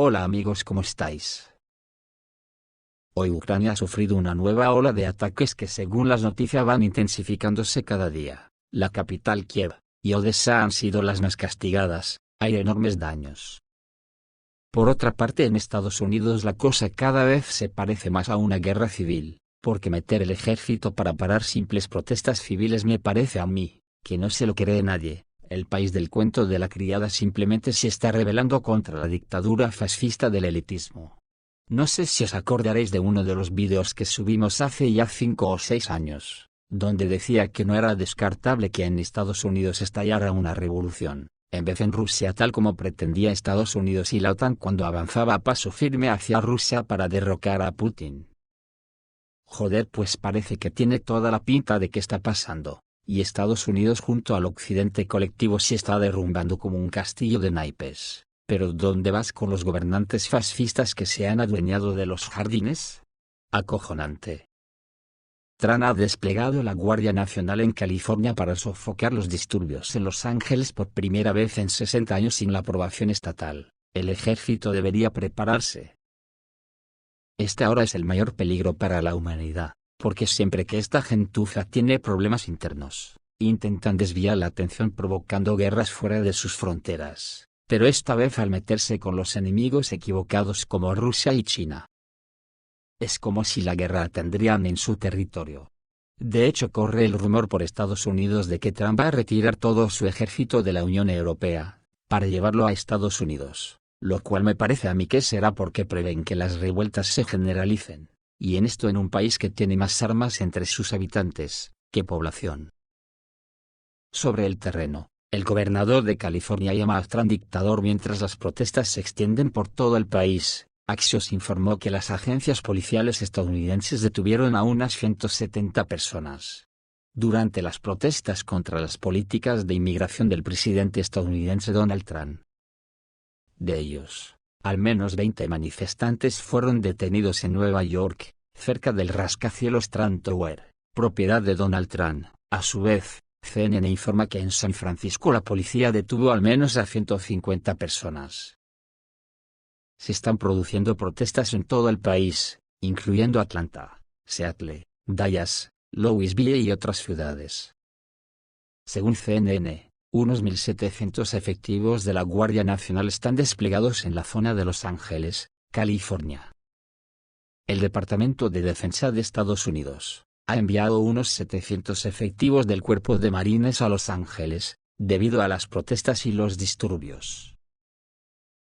Hola amigos, ¿cómo estáis? Hoy Ucrania ha sufrido una nueva ola de ataques que según las noticias van intensificándose cada día. La capital Kiev y Odessa han sido las más castigadas, hay enormes daños. Por otra parte, en Estados Unidos la cosa cada vez se parece más a una guerra civil, porque meter el ejército para parar simples protestas civiles me parece a mí, que no se lo cree nadie. El país del cuento de la criada simplemente se está rebelando contra la dictadura fascista del elitismo. No sé si os acordaréis de uno de los vídeos que subimos hace ya 5 o 6 años, donde decía que no era descartable que en Estados Unidos estallara una revolución, en vez en Rusia tal como pretendía Estados Unidos y la OTAN cuando avanzaba a paso firme hacia Rusia para derrocar a Putin. Joder, pues parece que tiene toda la pinta de que está pasando. Y Estados Unidos junto al occidente colectivo se está derrumbando como un castillo de naipes. ¿Pero dónde vas con los gobernantes fascistas que se han adueñado de los jardines? Acojonante. Trump ha desplegado la Guardia Nacional en California para sofocar los disturbios en Los Ángeles por primera vez en 60 años sin la aprobación estatal. El ejército debería prepararse. Este ahora es el mayor peligro para la humanidad. Porque siempre que esta gentuza tiene problemas internos, intentan desviar la atención provocando guerras fuera de sus fronteras, pero esta vez al meterse con los enemigos equivocados como Rusia y China. Es como si la guerra la tendrían en su territorio. De hecho, corre el rumor por Estados Unidos de que Trump va a retirar todo su ejército de la Unión Europea, para llevarlo a Estados Unidos, lo cual me parece a mí que será porque prevén que las revueltas se generalicen. Y en esto en un país que tiene más armas entre sus habitantes que población. Sobre el terreno, el gobernador de California llama a Trump dictador mientras las protestas se extienden por todo el país. Axios informó que las agencias policiales estadounidenses detuvieron a unas 170 personas durante las protestas contra las políticas de inmigración del presidente estadounidense Donald Trump. De ellos, al menos 20 manifestantes fueron detenidos en Nueva York, cerca del rascacielos Trump Tower, propiedad de Donald Trump. A su vez, CNN informa que en San Francisco la policía detuvo al menos a 150 personas. Se están produciendo protestas en todo el país, incluyendo Atlanta, Seattle, Dallas, Louisville y otras ciudades. Según CNN, unos 1.700 efectivos de la Guardia Nacional están desplegados en la zona de Los Ángeles, California. El Departamento de Defensa de Estados Unidos ha enviado unos 700 efectivos del Cuerpo de Marines a Los Ángeles, debido a las protestas y los disturbios.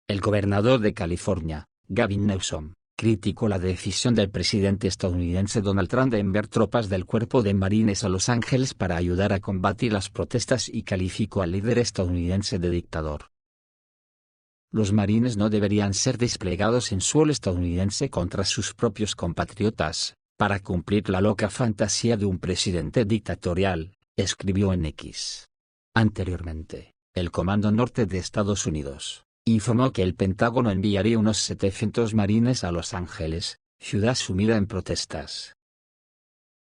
El gobernador de California, Gavin Newsom, criticó la decisión del presidente estadounidense Donald Trump de enviar tropas del Cuerpo de Marines a Los Ángeles para ayudar a combatir las protestas y calificó al líder estadounidense de dictador. Los marines no deberían ser desplegados en suelo estadounidense contra sus propios compatriotas, para cumplir la loca fantasía de un presidente dictatorial, escribió en X. Anteriormente, el Comando Norte de Estados Unidos informó que el Pentágono enviaría unos 700 marines a Los Ángeles, ciudad sumida en protestas.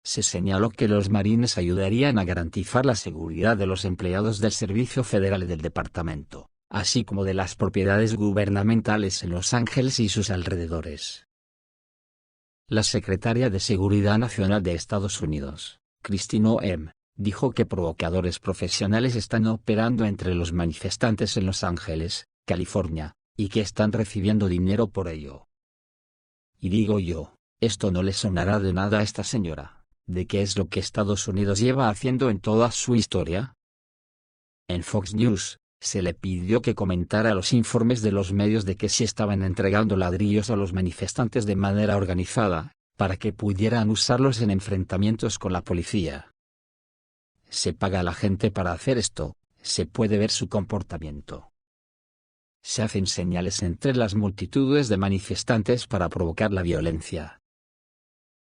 Se señaló que los marines ayudarían a garantizar la seguridad de los empleados del Servicio Federal y del Departamento, así como de las propiedades gubernamentales en Los Ángeles y sus alrededores. La secretaria de Seguridad Nacional de Estados Unidos, Kristi Noem, dijo que provocadores profesionales están operando entre los manifestantes en Los Ángeles, California, y que están recibiendo dinero por ello. Y digo yo, esto no le sonará de nada a esta señora, ¿de qué es lo que Estados Unidos lleva haciendo en toda su historia? En Fox News, se le pidió que comentara los informes de los medios de que se estaban entregando ladrillos a los manifestantes de manera organizada, para que pudieran usarlos en enfrentamientos con la policía. Se paga a la gente para hacer esto, se puede ver su comportamiento. Se hacen señales entre las multitudes de manifestantes para provocar la violencia.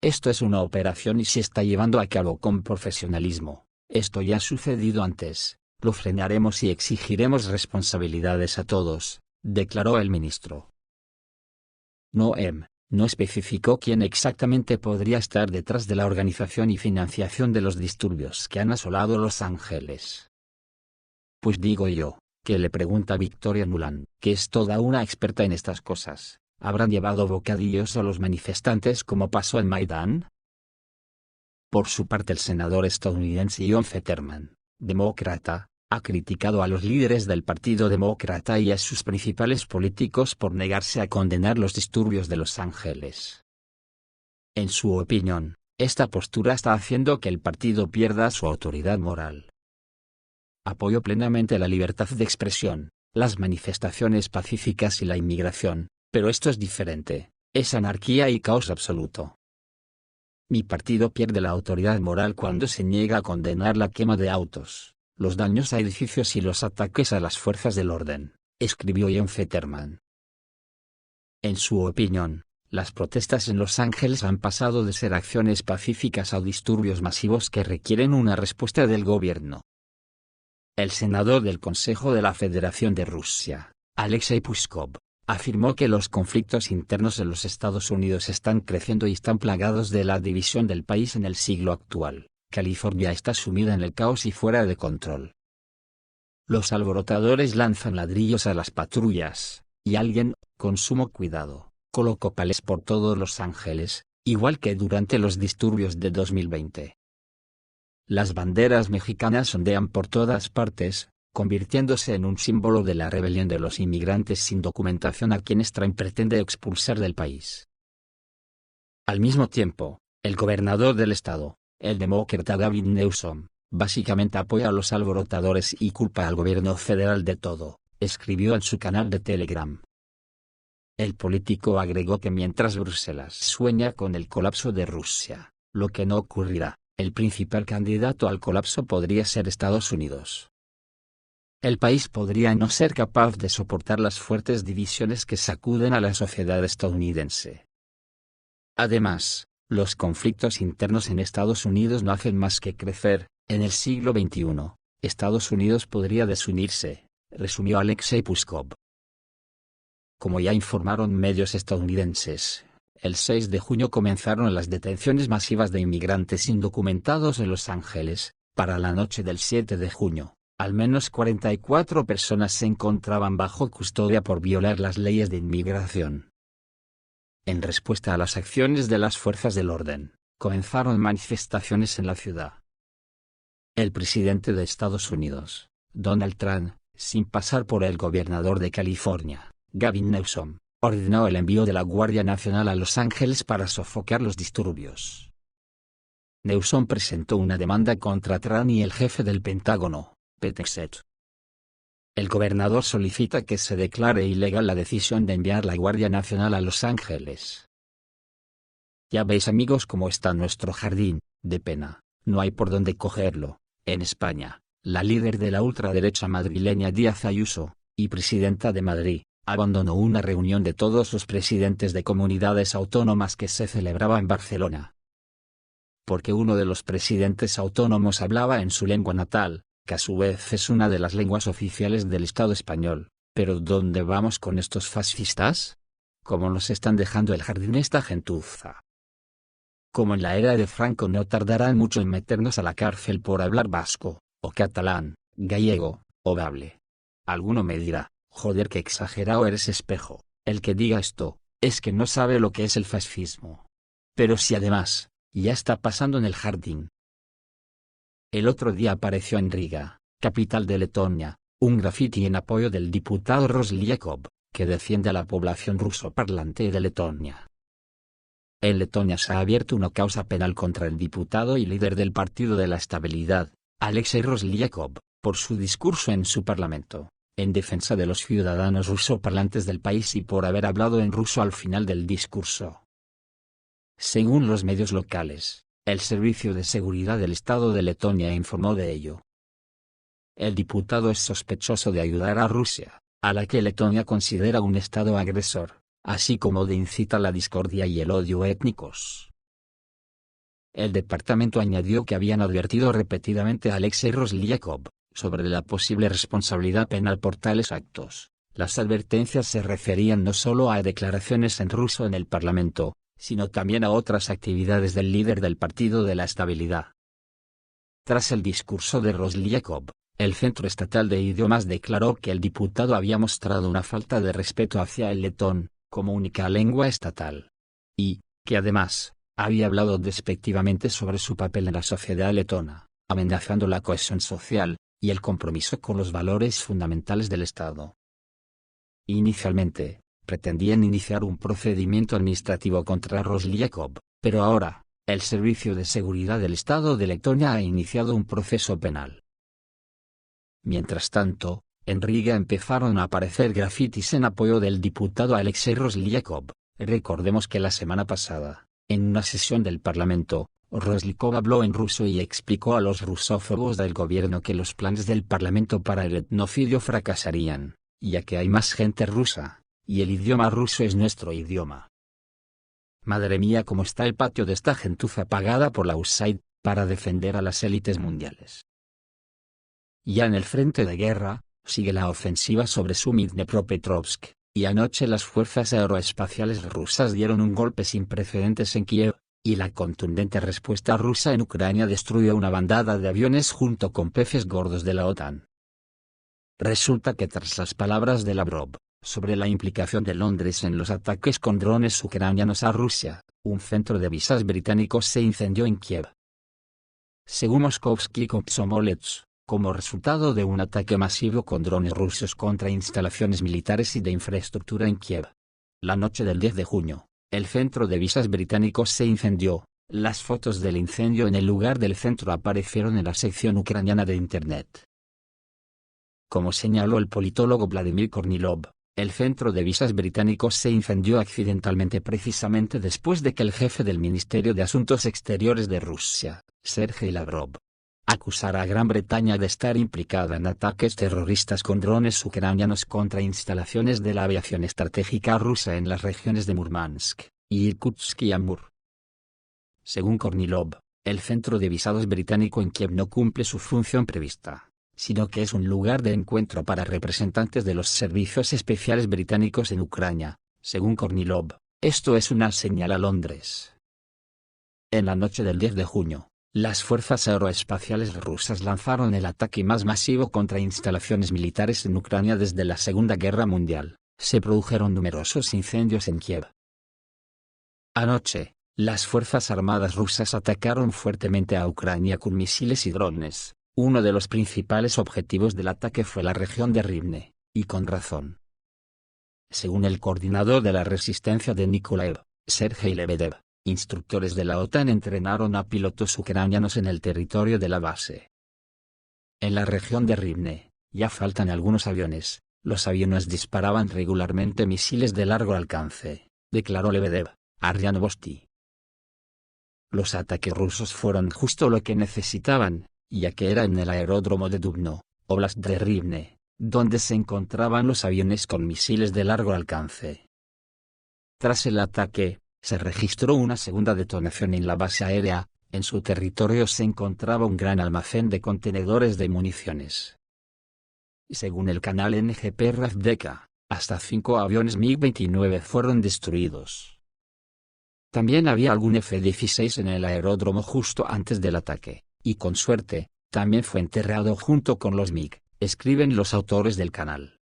Esto es una operación y se está llevando a cabo con profesionalismo. Esto ya ha sucedido antes, lo frenaremos y exigiremos responsabilidades a todos, declaró el ministro. Noem no especificó quién exactamente podría estar detrás de la organización y financiación de los disturbios que han asolado Los Ángeles. Pues digo yo, que le pregunta a Victoria Nuland, que es toda una experta en estas cosas, ¿habrán llevado bocadillos a los manifestantes como pasó en Maidán? Por su parte el senador estadounidense John Fetterman, demócrata, ha criticado a los líderes del Partido Demócrata y a sus principales políticos por negarse a condenar los disturbios de Los Ángeles. En su opinión, esta postura está haciendo que el partido pierda su autoridad moral. Apoyo plenamente la libertad de expresión, las manifestaciones pacíficas y la inmigración, pero esto es diferente, es anarquía y caos absoluto. Mi partido pierde la autoridad moral cuando se niega a condenar la quema de autos, los daños a edificios y los ataques a las fuerzas del orden, escribió John Fetterman. En su opinión, las protestas en Los Ángeles han pasado de ser acciones pacíficas a disturbios masivos que requieren una respuesta del gobierno. El senador del Consejo de la Federación de Rusia, Alexei Pushkov, afirmó que los conflictos internos en los Estados Unidos están creciendo y están plagados de la división del país en el siglo actual. California está sumida en el caos y fuera de control. Los alborotadores lanzan ladrillos a las patrullas, y alguien, con sumo cuidado, colocó palos por todos Los Ángeles, igual que durante los disturbios de 2020. Las banderas mexicanas ondean por todas partes, convirtiéndose en un símbolo de la rebelión de los inmigrantes sin documentación a quienes Trump pretende expulsar del país. Al mismo tiempo, el gobernador del estado, el demócrata Gavin Newsom, básicamente apoya a los alborotadores y culpa al gobierno federal de todo, escribió en su canal de Telegram. El político agregó que mientras Bruselas sueña con el colapso de Rusia, lo que no ocurrirá, el principal candidato al colapso podría ser Estados Unidos. El país podría no ser capaz de soportar las fuertes divisiones que sacuden a la sociedad estadounidense. Además, los conflictos internos en Estados Unidos no hacen más que crecer. En el siglo XXI, Estados Unidos podría desunirse, resumió Alexei Pushkov. Como ya informaron medios estadounidenses, el 6 de junio comenzaron las detenciones masivas de inmigrantes indocumentados en Los Ángeles. Para la noche del 7 de junio, al menos 44 personas se encontraban bajo custodia por violar las leyes de inmigración. En respuesta a las acciones de las fuerzas del orden, comenzaron manifestaciones en la ciudad. El presidente de Estados Unidos, Donald Trump, sin pasar por el gobernador de California, Gavin Newsom, ordenó el envío de la Guardia Nacional a Los Ángeles para sofocar los disturbios. Newsom presentó una demanda contra Trump y el jefe del Pentágono, Pete Hegseth. El gobernador solicita que se declare ilegal la decisión de enviar la Guardia Nacional a Los Ángeles. Ya veis amigos cómo está nuestro jardín, de pena, no hay por dónde cogerlo. En España, la líder de la ultraderecha madrileña Díaz Ayuso, y presidenta de Madrid, abandonó una reunión de todos los presidentes de comunidades autónomas que se celebraba en Barcelona. Porque uno de los presidentes autónomos hablaba en su lengua natal, que a su vez es una de las lenguas oficiales del Estado español. ¿Pero dónde vamos con estos fascistas? ¿Cómo nos están dejando el jardín esta gentuza? Como en la era de Franco no tardarán mucho en meternos a la cárcel por hablar vasco, o catalán, gallego, o bable. Alguno me dirá, joder qué exagerado eres Espejo, el que diga esto, es que no sabe lo que es el fascismo. Pero si además, ya está pasando en el jardín. El otro día apareció en Riga, capital de Letonia, un grafiti en apoyo del diputado Roslyakov, que defiende a la población rusoparlante de Letonia. En Letonia se ha abierto una causa penal contra el diputado y líder del Partido de la Estabilidad, Alexei Roslyakov, por su discurso en su parlamento, en defensa de los ciudadanos rusoparlantes del país y por haber hablado en ruso al final del discurso. Según los medios locales, el Servicio de Seguridad del Estado de Letonia informó de ello. El diputado es sospechoso de ayudar a Rusia, a la que Letonia considera un estado agresor, así como de incitar la discordia y el odio étnicos. El departamento añadió que habían advertido repetidamente a Alexei Roslyakov sobre la posible responsabilidad penal por tales actos. Las advertencias se referían no solo a declaraciones en ruso en el Parlamento, sino también a otras actividades del líder del Partido de la Estabilidad. Tras el discurso de Roslyakov, el Centro Estatal de Idiomas declaró que el diputado había mostrado una falta de respeto hacia el letón, como única lengua estatal. Y, que además, había hablado despectivamente sobre su papel en la sociedad letona, amenazando la cohesión social, y el compromiso con los valores fundamentales del Estado. Inicialmente, pretendían iniciar un procedimiento administrativo contra Roslyakov, pero ahora, el Servicio de Seguridad del Estado de Letonia ha iniciado un proceso penal. Mientras tanto, en Riga empezaron a aparecer grafitis en apoyo del diputado Alexei Roslyakov. Recordemos que la semana pasada, en una sesión del Parlamento, Roslyakov habló en ruso y explicó a los rusófobos del gobierno que los planes del Parlamento para el etnocidio fracasarían, ya que hay más gente rusa, y el idioma ruso es nuestro idioma. Madre mía, cómo está el patio de esta gentuza pagada por la USAID, para defender a las élites mundiales. Ya en el frente de guerra, sigue la ofensiva sobre Sumy Dnepropetrovsk, y anoche las fuerzas aeroespaciales rusas dieron un golpe sin precedentes en Kiev, y la contundente respuesta rusa en Ucrania destruyó una bandada de aviones junto con peces gordos de la OTAN. Resulta que tras las palabras de Lavrov, sobre la implicación de Londres en los ataques con drones ucranianos a Rusia, un centro de visas británico se incendió en Kiev. Según Moskovsky Komsomolets, como resultado de un ataque masivo con drones rusos contra instalaciones militares y de infraestructura en Kiev. La noche del 10 de junio, el centro de visas británico se incendió. Las fotos del incendio en el lugar del centro aparecieron en la sección ucraniana de Internet. Como señaló el politólogo Vladimir Kornilov, el centro de visas británico se incendió accidentalmente precisamente después de que el jefe del Ministerio de Asuntos Exteriores de Rusia, Sergei Lavrov, acusara a Gran Bretaña de estar implicada en ataques terroristas con drones ucranianos contra instalaciones de la aviación estratégica rusa en las regiones de Murmansk, Irkutsk y Amur. Según Kornilov, el centro de visados británico en Kiev no cumple su función prevista, sino que es un lugar de encuentro para representantes de los servicios especiales británicos en Ucrania. Según Kornilov, esto es una señal a Londres. En la noche del 10 de junio, las fuerzas aeroespaciales rusas lanzaron el ataque más masivo contra instalaciones militares en Ucrania desde la Segunda Guerra Mundial. Se produjeron numerosos incendios en Kiev. Anoche, las fuerzas armadas rusas atacaron fuertemente a Ucrania con misiles y drones. Uno de los principales objetivos del ataque fue la región de Rivne, y con razón. Según el coordinador de la resistencia de Nikolaev, Sergei Lebedev, instructores de la OTAN entrenaron a pilotos ucranianos en el territorio de la base. En la región de Rivne, ya faltan algunos aviones, los aviones disparaban regularmente misiles de largo alcance, declaró Lebedev, a RIA Novosti. Los ataques rusos fueron justo lo que necesitaban, ya que era en el aeródromo de Dubno, Oblast de Rivne, donde se encontraban los aviones con misiles de largo alcance. Tras el ataque, se registró una segunda detonación en la base aérea. En su territorio se encontraba un gran almacén de contenedores de municiones. Según el canal NGP Ravdeka, hasta 5 aviones MiG-29 fueron destruidos. También había algún F-16 en el aeródromo justo antes del ataque, y con suerte, también fue enterrado junto con los MiG, escriben los autores del canal.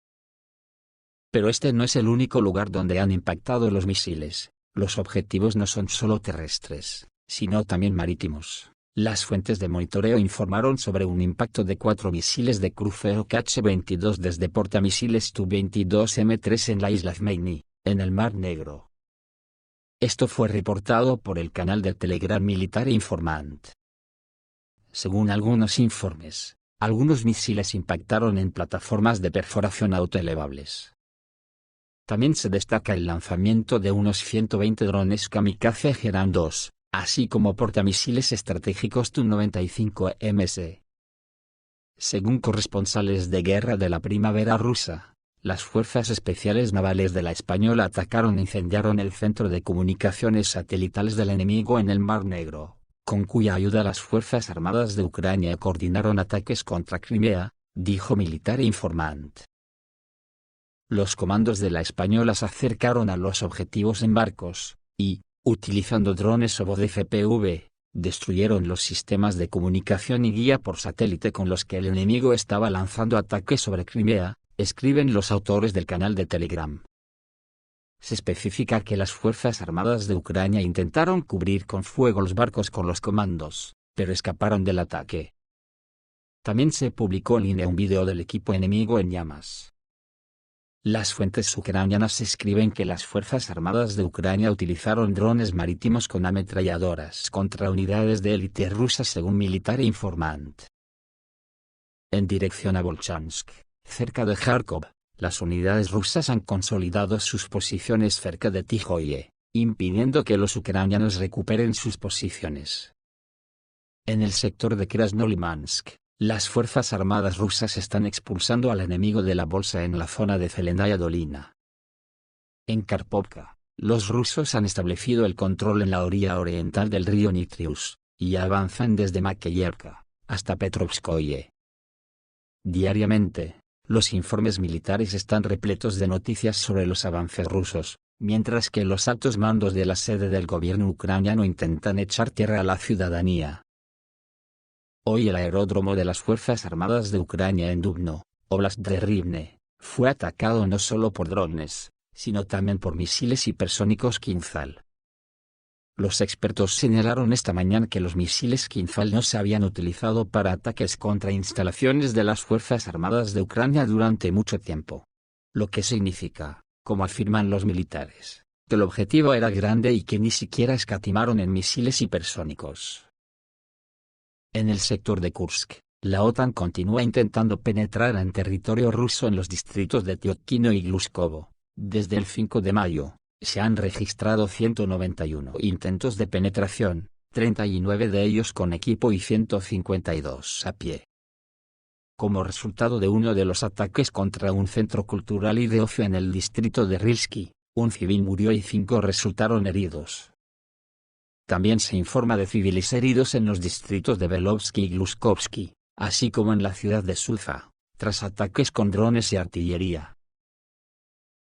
Pero este no es el único lugar donde han impactado los misiles. Los objetivos no son solo terrestres, sino también marítimos. Las fuentes de monitoreo informaron sobre un impacto de 4 misiles de crucero Kh-22 desde portamisiles Tu-22M3 en la isla Zmeini, en el Mar Negro. Esto fue reportado por el canal de Telegram Militar Informant. Según algunos informes, algunos misiles impactaron en plataformas de perforación autoelevables. También se destaca el lanzamiento de unos 120 drones kamikaze Geran 2, así como portamisiles estratégicos Tu-95MS. Según corresponsales de guerra de la primavera rusa, las fuerzas especiales navales de la Española atacaron e incendiaron el centro de comunicaciones satelitales del enemigo en el Mar Negro, con cuya ayuda las fuerzas armadas de Ucrania coordinaron ataques contra Crimea, dijo Militar Informant. Los comandos de la Española se acercaron a los objetivos en barcos, y, utilizando drones o voz de FPV, destruyeron los sistemas de comunicación y guía por satélite con los que el enemigo estaba lanzando ataques sobre Crimea, escriben los autores del canal de Telegram. Se especifica que las Fuerzas Armadas de Ucrania intentaron cubrir con fuego los barcos con los comandos, pero escaparon del ataque. También se publicó en línea un video del equipo enemigo en llamas. Las fuentes ucranianas escriben que las Fuerzas Armadas de Ucrania utilizaron drones marítimos con ametralladoras contra unidades de élite rusas según Military Informant. En dirección a Volchansk, cerca de Kharkov, las unidades rusas han consolidado sus posiciones cerca de Tijoye, impidiendo que los ucranianos recuperen sus posiciones. En el sector de Krasnolimansk, las Fuerzas Armadas rusas están expulsando al enemigo de la bolsa en la zona de Zelenaya Dolina. En Karpovka, los rusos han establecido el control en la orilla oriental del río Nitrius, y avanzan desde Makeyevka hasta Petrovskoye. Diariamente, los informes militares están repletos de noticias sobre los avances rusos, mientras que los altos mandos de la sede del gobierno ucraniano intentan echar tierra a la ciudadanía. Hoy el aeródromo de las Fuerzas Armadas de Ucrania en Dubno, Oblast de Rivne, fue atacado no solo por drones, sino también por misiles hipersónicos Kinzhal. Los expertos señalaron esta mañana que los misiles Kinzhal no se habían utilizado para ataques contra instalaciones de las Fuerzas Armadas de Ucrania durante mucho tiempo. Lo que significa, como afirman los militares, que el objetivo era grande y que ni siquiera escatimaron en misiles hipersónicos. En el sector de Kursk, la OTAN continúa intentando penetrar en territorio ruso en los distritos de Tyotkino y Gluskovo. Desde el 5 de mayo, se han registrado 191 intentos de penetración, 39 de ellos con equipo y 152 a pie. Como resultado de uno de los ataques contra un centro cultural y de ocio en el distrito de Rilsky, un civil murió y 5 resultaron heridos. También se informa de civiles heridos en los distritos de Belovsky y Gluskovsky, así como en la ciudad de Suza, tras ataques con drones y artillería.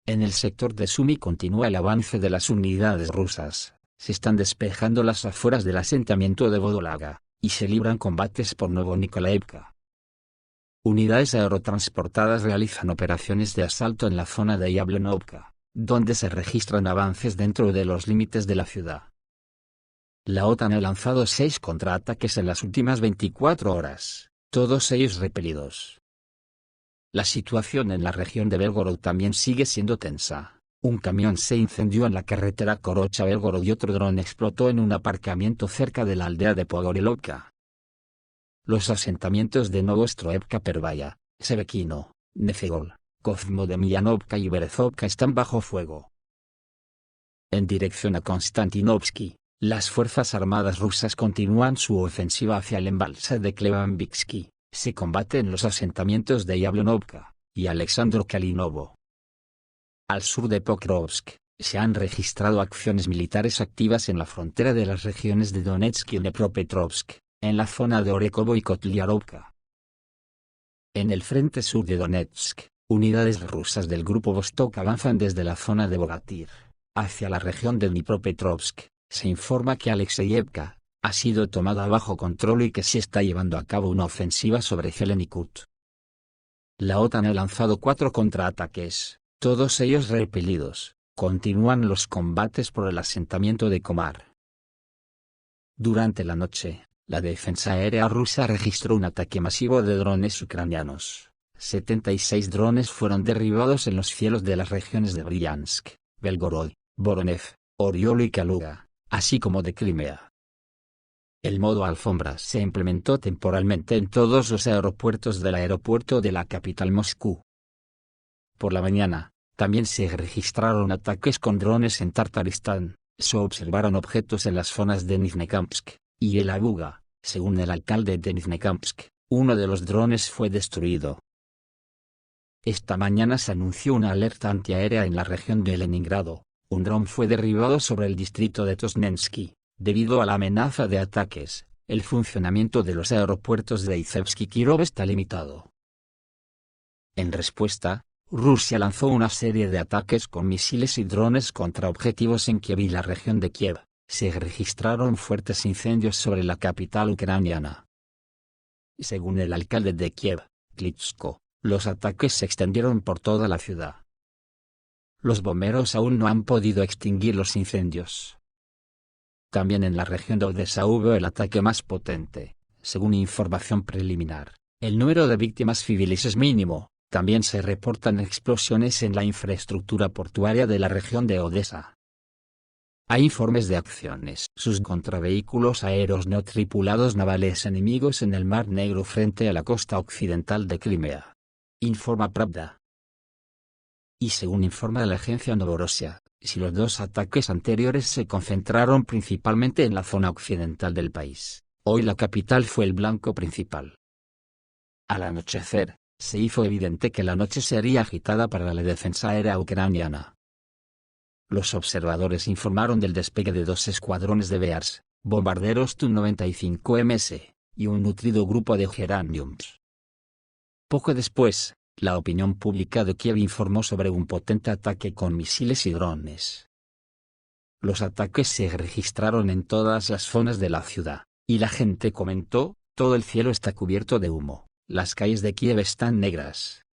En el sector de Sumy continúa el avance de las unidades rusas, se están despejando las afueras del asentamiento de Vodolaga, y se libran combates por Novo-Nikolaevka. Unidades aerotransportadas realizan operaciones de asalto en la zona de Yablonovka, donde se registran avances dentro de los límites de la ciudad. La OTAN ha lanzado 6 contraataques en las últimas 24 horas, todos ellos repelidos. La situación en la región de Belgorod también sigue siendo tensa. Un camión se incendió en la carretera Korocha-Belgorod y otro dron explotó en un aparcamiento cerca de la aldea de Pogorilovka. Los asentamientos de Novostroevka Pervaya, Sevekino, Nefegol, Kozmodemyanovka y Berezovka están bajo fuego. En dirección a Konstantinovsky, las Fuerzas Armadas rusas continúan su ofensiva hacia el embalse de Klebanvitsky, se combate en los asentamientos de Yablonovka y Alexandro Kalinovo. Al sur de Pokrovsk, se han registrado acciones militares activas en la frontera de las regiones de Donetsk y Dnepropetrovsk, en la zona de Orekovo y Kotliarovka. En el frente sur de Donetsk, unidades rusas del grupo Vostok avanzan desde la zona de Bogatyr hacia la región de Dnipropetrovsk. Se informa que Alexeyevka ha sido tomada bajo control y que se está llevando a cabo una ofensiva sobre Zelenikut. La OTAN ha lanzado 4 contraataques, todos ellos repelidos. Continúan los combates por el asentamiento de Komar. Durante la noche, la defensa aérea rusa registró un ataque masivo de drones ucranianos. 76 drones fueron derribados en los cielos de las regiones de Bryansk, Belgorod, Voronezh, Oriol y Kaluga, así como de Crimea. El modo alfombras se implementó temporalmente en todos los aeropuertos del aeropuerto de la capital Moscú. Por la mañana, también se registraron ataques con drones en Tartaristán, se observaron objetos en las zonas de Nizhnekamsk y el Abuga, según el alcalde de Nizhnekamsk, uno de los drones fue destruido. Esta mañana se anunció una alerta antiaérea en la región de Leningrado. Un dron fue derribado sobre el distrito de Tosnensky. Debido a la amenaza de ataques, el funcionamiento de los aeropuertos de Izhevsk y Kirov está limitado. En respuesta, Rusia lanzó una serie de ataques con misiles y drones contra objetivos en Kiev y la región de Kiev, se registraron fuertes incendios sobre la capital ucraniana. Según el alcalde de Kiev, Klitschko, los ataques se extendieron por toda la ciudad. Los bomberos aún no han podido extinguir los incendios. También en la región de Odesa hubo el ataque más potente, según información preliminar. El número de víctimas civiles es mínimo. También se reportan explosiones en la infraestructura portuaria de la región de Odesa. Hay informes de acciones sus contra vehículos aéreos no tripulados navales enemigos en el Mar Negro frente a la costa occidental de Crimea. Informa Pravda. Y según informa la agencia Novorossiya, si los dos ataques anteriores se concentraron principalmente en la zona occidental del país, hoy la capital fue el blanco principal. Al anochecer, se hizo evidente que la noche sería agitada para la defensa aérea ucraniana. Los observadores informaron del despegue de 2 escuadrones de Bears, bombarderos Tu-95MS, y un nutrido grupo de Geraniums. Poco después, la opinión pública de Kiev informó sobre un potente ataque con misiles y drones. Los ataques se registraron en todas las zonas de la ciudad, y la gente comentó: todo el cielo está cubierto de humo. Las calles de Kiev están negras.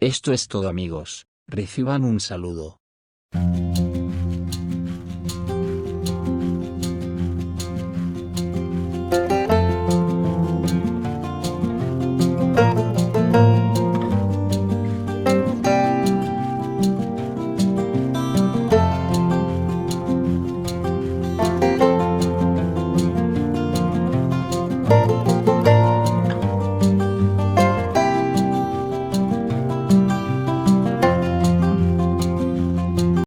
Esto es todo, amigos. Reciban un saludo.